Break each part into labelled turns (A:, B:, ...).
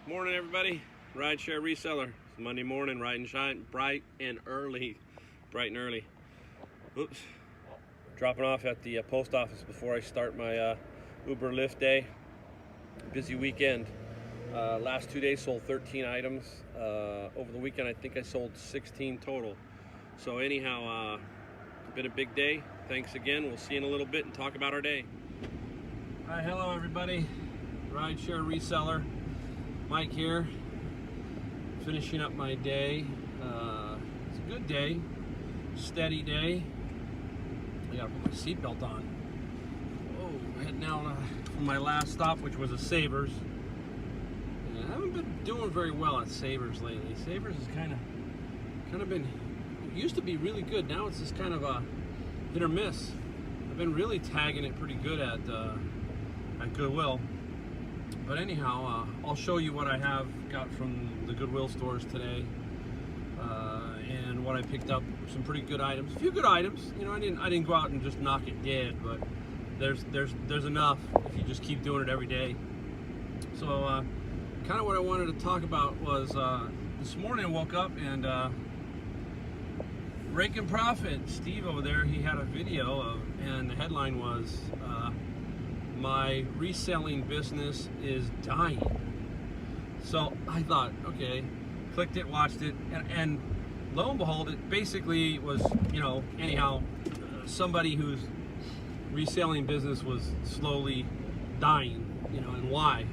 A: Morning, everybody. Rideshare reseller. It's Monday morning, ride and shine, bright and early. Oops. Dropping off at the post office before I start my Uber Lyft day. Busy weekend. Last 2 days sold 13 items. Over the weekend, I think I sold 16 total. So anyhow, it's been a big day. Thanks again. We'll see you in a little bit and talk about our day. Hi, hello everybody. Rideshare reseller. Mike here, finishing up my day. It's a good day, steady day. I gotta put my seatbelt on. Oh, heading out from my last stop, which was a Savers. And I haven't been doing very well at Savers lately. Savers has kind of been, it used to be really good. Now it's just kind of a hit or miss. I've been really tagging it pretty good at Goodwill. But anyhow, I'll show you what I have got from the Goodwill stores today, and what I picked up. Some pretty good items, a few good items. You know, I didn't go out and just knock it dead, but there's enough if you just keep doing it every day. So, kind of what I wanted to talk about was this morning I woke up and Raking Profit. Steve over there, he had a video of, and the headline was. My reselling business is dying. So I thought, okay, clicked it, watched it, and lo and behold, it basically was, you know, anyhow, somebody whose reselling business was slowly dying, you know, and why.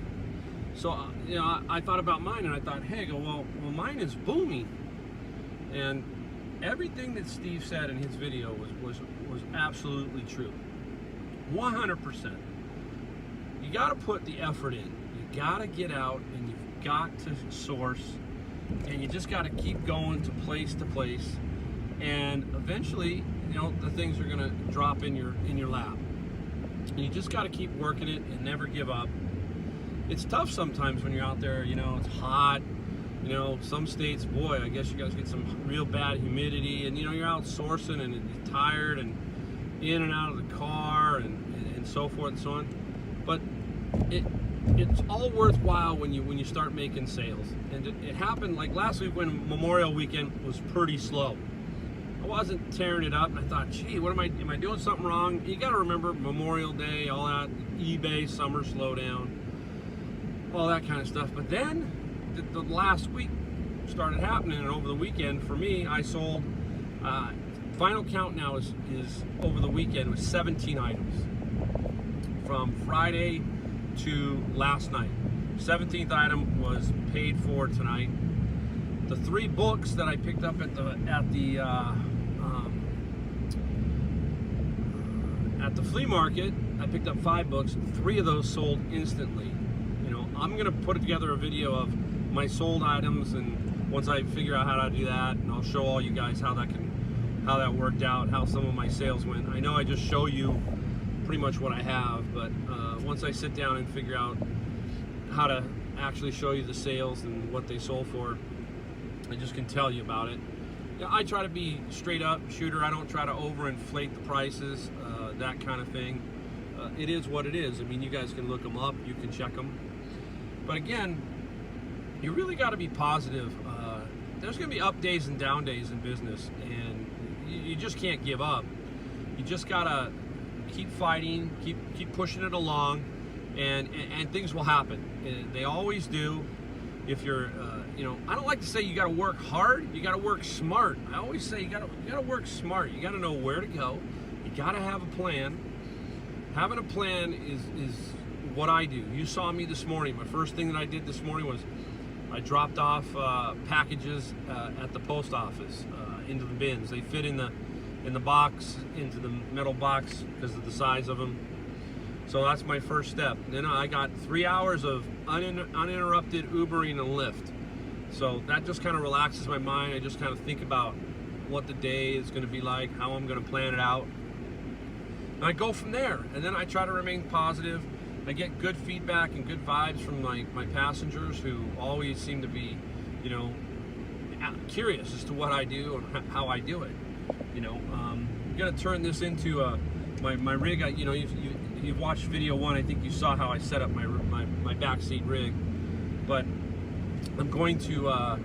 A: So, you know, I thought about mine, and I thought, hey, well, mine is booming. And everything that Steve said in his video was absolutely true, 100%. You got to put the effort in. You got to get out and you've got to source, and you just got to keep going to place, and eventually, you know, the things are going to drop in your lap. And you just got to keep working it and never give up. It's tough sometimes when you're out there, you know, it's hot. You know, some states, boy, I guess you guys get some real bad humidity, and you know, you're out sourcing and you're tired and in and out of the car and so forth and so on. But it's all worthwhile when you start making sales. And it happened like last week when Memorial Weekend was pretty slow. I wasn't tearing it up, and I thought, gee, what am I doing something wrong? You got to remember Memorial Day, all that, eBay summer slowdown, all that kind of stuff. But then the last week started happening, and over the weekend for me, I sold. Final count now is over the weekend was 17 items. From Friday to last night. 17th item was paid for tonight. The 3 books that I picked up at the flea market, I picked up 5 books. 3 of those sold instantly. You know, I'm gonna put together a video of my sold items, and once I figure out how to do that, and I'll show all you guys how that worked out, how some of my sales went. I know I just show you pretty much what I have, but once I sit down and figure out how to actually show you the sales and what they sold for, I just can tell you about it. You know, I try to be straight up shooter. I don't try to overinflate the prices, that kind of thing. It is what it is. I mean, you guys can look them up, you can check them. But again, you really got to be positive. There's going to be up days and down days in business, and you just can't give up. You just got to keep fighting, keep pushing it along, and things will happen. They always do. If you're, you know, I don't like to say you got to work hard. You got to work smart. I always say you got to work smart. You got to know where to go. You got to have a plan. Having a plan is what I do. You saw me this morning. My first thing that I did this morning was I dropped off packages at the post office into the bins. They fit in the box, into the metal box because of the size of them. So that's my first step. Then I got 3 hours of uninterrupted Ubering and Lyft. So that just kind of relaxes my mind. I just kind of think about what the day is going to be like, how I'm going to plan it out. And I go from there. And then I try to remain positive. I get good feedback and good vibes from my passengers, who always seem to be, you know, curious as to what I do and how I do it. You know, I'm gonna turn this into my rig. You know, you've watched video 1. I think you saw how I set up my backseat rig. But I'm going to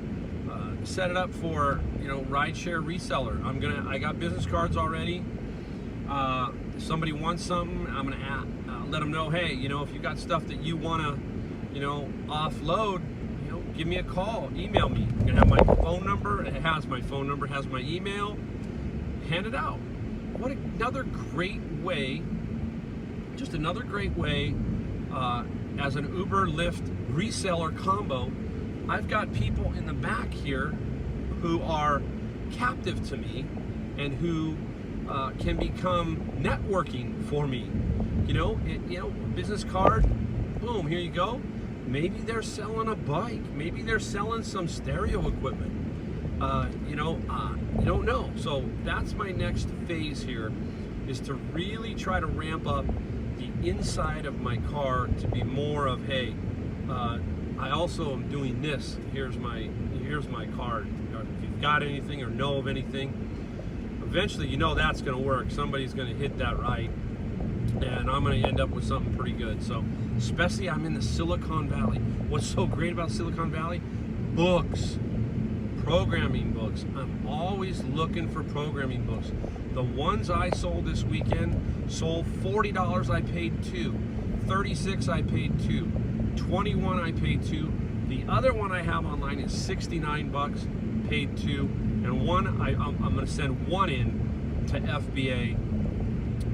A: set it up for, you know, rideshare reseller. I got business cards already. If somebody wants something, I'm gonna let them know, hey, you know, if you got stuff that you wanna, you know, offload, you know, give me a call, email me. I'm gonna have my phone number. It has my phone number, has my email. Hand it out. What another great way, just another great way, as an Uber Lyft reseller combo. I've got people in the back here who are captive to me and who can become networking for me. You know, business card, boom, here you go. Maybe they're selling a bike. Maybe they're selling some stereo equipment. You don't know. So that's my next phase here, is to really try to ramp up the inside of my car to be more of, hey, I also am doing this. Here's my card. If you've got anything or know of anything, eventually, you know, that's going to work. Somebody's going to hit that right, and I'm going to end up with something pretty good. So, especially I'm in the Silicon Valley. What's so great about Silicon Valley? Books, programming books. I'm always looking for programming books. The ones I sold this weekend sold $40. I paid $2. $36. I paid $2. $21 I paid $2. The other one I have online is $69, paid $2, and one I'm going to send one in to FBA.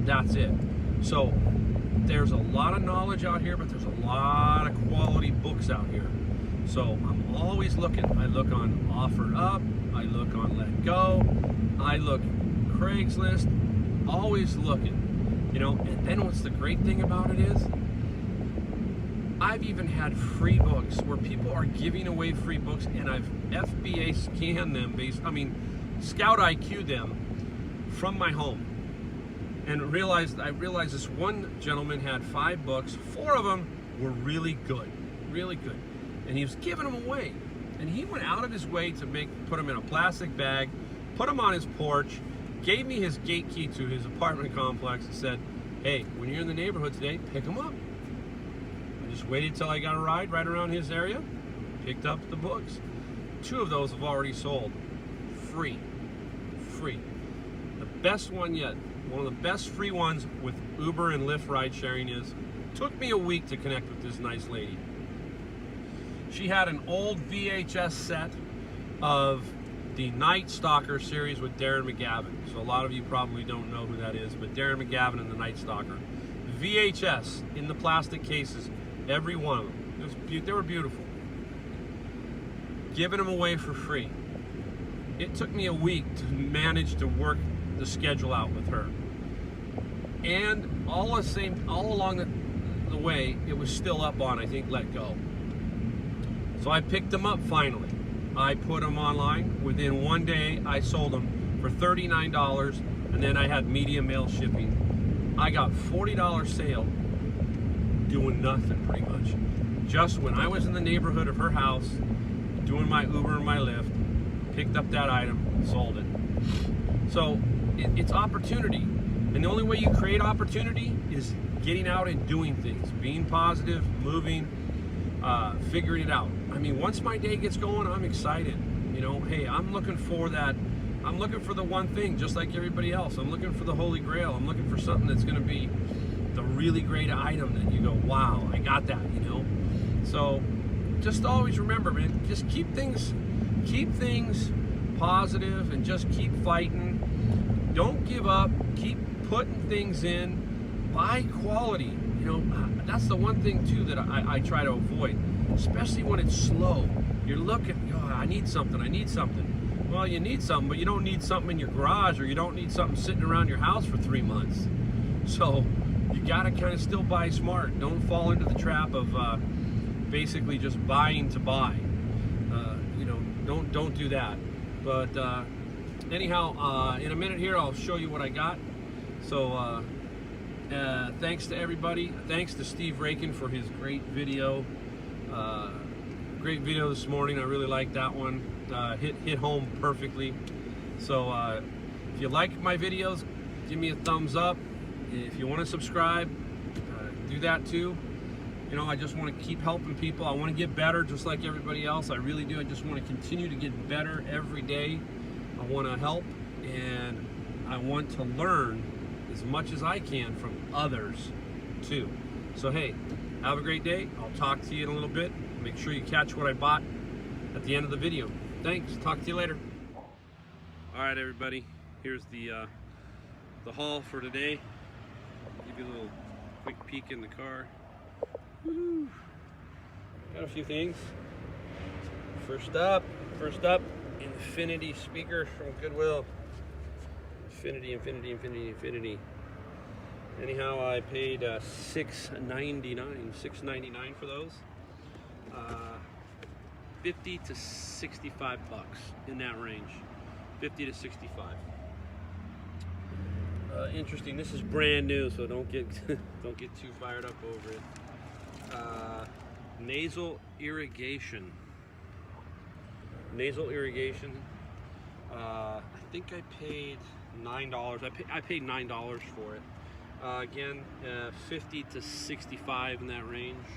A: That's it. So there's a lot of knowledge out here, but there's a lot of quality books out here. So I'm always looking. I look on OfferUp, I look on Let Go, I look Craigslist, always looking. You know, and then what's the great thing about it is, I've even had free books where people are giving away free books, and I've FBA scanned them Scout IQ them from my home, and I realized this one gentleman had 5 books. 4 of them were really good, and he was giving them away, and he went out of his way to put them in a plastic bag, put them on his porch, gave me his gate key to his apartment complex, and said, hey, when you're in the neighborhood today, pick them up. Just waited till I got a ride right around his area, picked up the books. 2 of those have already sold. Free. The best one yet, one of the best free ones with Uber and Lyft ride sharing is, took me a week to connect with this nice lady. She had an old VHS set of the Night Stalker series with Darren McGavin. So a lot of you probably don't know who that is, but Darren McGavin and the Night Stalker. VHS in the plastic cases. Every one of them. They were beautiful. Giving them away for free. It took me a week to manage to work the schedule out with her. And all along the way, it was still up on, I think, Let Go. So I picked them up finally. I put them online. Within one day, I sold them for $39, and then I had media mail shipping. I got $40 sale doing nothing pretty much. Just when I was in the neighborhood of her house, doing my Uber and my Lyft, picked up that item, sold it. So it's opportunity. And the only way you create opportunity is getting out and doing things, being positive, moving, figuring it out. I mean, once my day gets going, I'm excited. You know, hey, I'm looking for that. I'm looking for the one thing, just like everybody else. I'm looking for the Holy Grail. I'm looking for something that's going to be the really great item that you go, wow, I got that, you know? So just always remember, man, just keep things positive and just keep fighting. Don't give up. Keep putting things in. Buy quality. You know, that's the one thing too that I try to avoid, especially when it's slow. You're looking, oh, I need something. Well, you need something, but you don't need something in your garage, or you don't need something sitting around your house for 3 months. So you gotta kind of still buy smart. Don't fall into the trap of basically just buying to buy. You know, don't do that. But anyhow, in a minute here, I'll show you what I got. So thanks to everybody. Thanks to Steve Rakin for his great video. Great video this morning. I really liked that one. Hit home perfectly. So if you like my videos, give me a thumbs up. If you want to subscribe, do that too. You know, I just want to keep helping people. I want to get better just like everybody else. I really do. I just want to continue to get better every day. I want to help, and I want to learn as much as I can from others too. So hey, have a great day. I'll talk to you in a little bit. Make sure you catch what I bought at the end of the video. Thanks. Talk to you later. All right, everybody. Here's the haul for today. Give you a little quick peek in the car. Woo-hoo. Got a few things. First up, Infinity speaker from Goodwill. Infinity. Anyhow, I paid $6.99 for those. 50 to 65 bucks, in that range. 50 to 65. Interesting. This is brand new, so don't get don't get too fired up over it. Nasal irrigation. I think I paid $9. I paid $9 for it. Again, 50 to 65 in that range.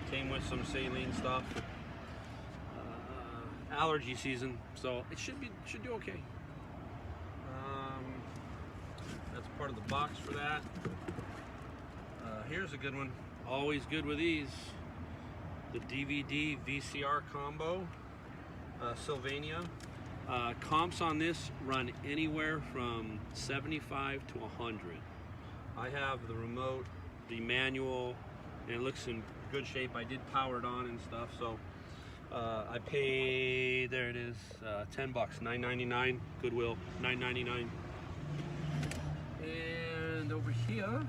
A: Came with some saline stuff. Allergy season, so it should do okay. That's part of the box for that. Here's a good one. Always good with these. The DVD VCR combo, Sylvania. Comps on this run anywhere from 75 to 100. I have the remote, the manual, and it looks in good shape. I did power it on and stuff, so I paid, there it is, 10 bucks, $9.99, Goodwill, $9.99. And over here,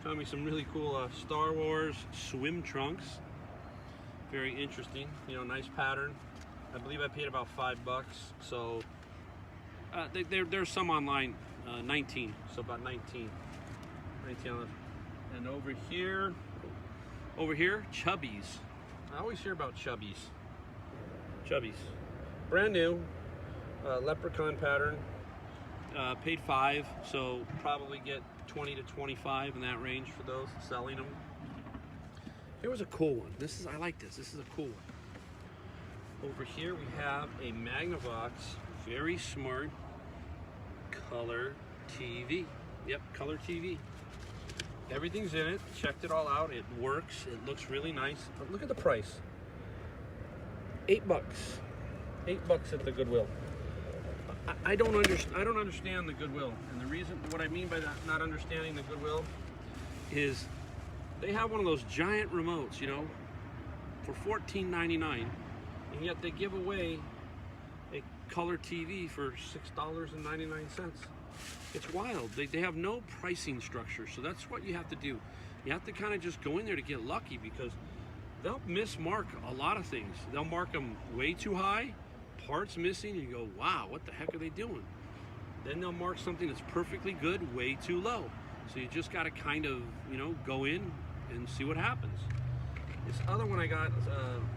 A: found me some really cool Star Wars swim trunks. Very interesting, you know, nice pattern. I believe I paid about 5 bucks, so there's some online, 19, so about 19. And over here, Chubbies. I always hear about Chubbies. Brand new, leprechaun pattern. Paid 5, so probably get 20 to 25 in that range for those, selling them. Here was a cool one. I like this. This is a cool one. Over here we have a Magnavox, very smart, color TV. Yep, color TV. Everything's in it. Checked it all out. It works. It looks really nice. But look at the price. 8 bucks. 8 bucks at the Goodwill. I don't understand the Goodwill, and the reason, what I mean by that, not understanding the Goodwill, is they have one of those giant remotes, you know, for $14.99, and yet they give away a color TV for $6.99. It's wild. They have no pricing structure, so that's what you have to do. You have to kind of just go in there to get lucky, because they'll mismark a lot of things. They'll mark them way too high, parts missing, and you go, wow, what the heck are they doing? Then they'll mark something that's perfectly good way too low. So you just got to kind of, you know, go in and see what happens. This other one I got,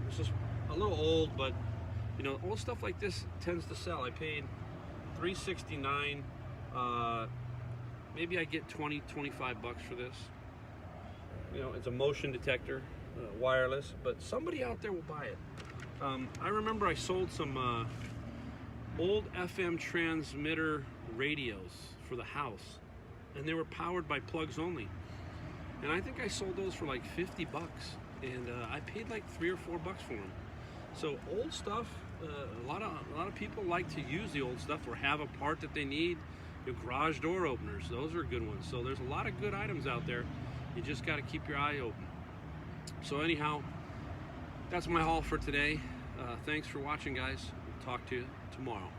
A: it's just a little old, but you know, old stuff like this tends to sell. I paid $3.69. Maybe I get 20, 25 bucks for this. You know, it's a motion detector, wireless, but somebody out there will buy it. I remember I sold some old FM transmitter radios for the house, and they were powered by plugs only. And I think I sold those for like 50 bucks, and I paid like 3 or 4 bucks for them. So old stuff, a lot of people like to use the old stuff or have a part that they need. Your garage door openers, those are good ones. So there's a lot of good items out there. You just got to keep your eye open. So anyhow, that's my haul for today. Thanks for watching, guys. Talk to you tomorrow.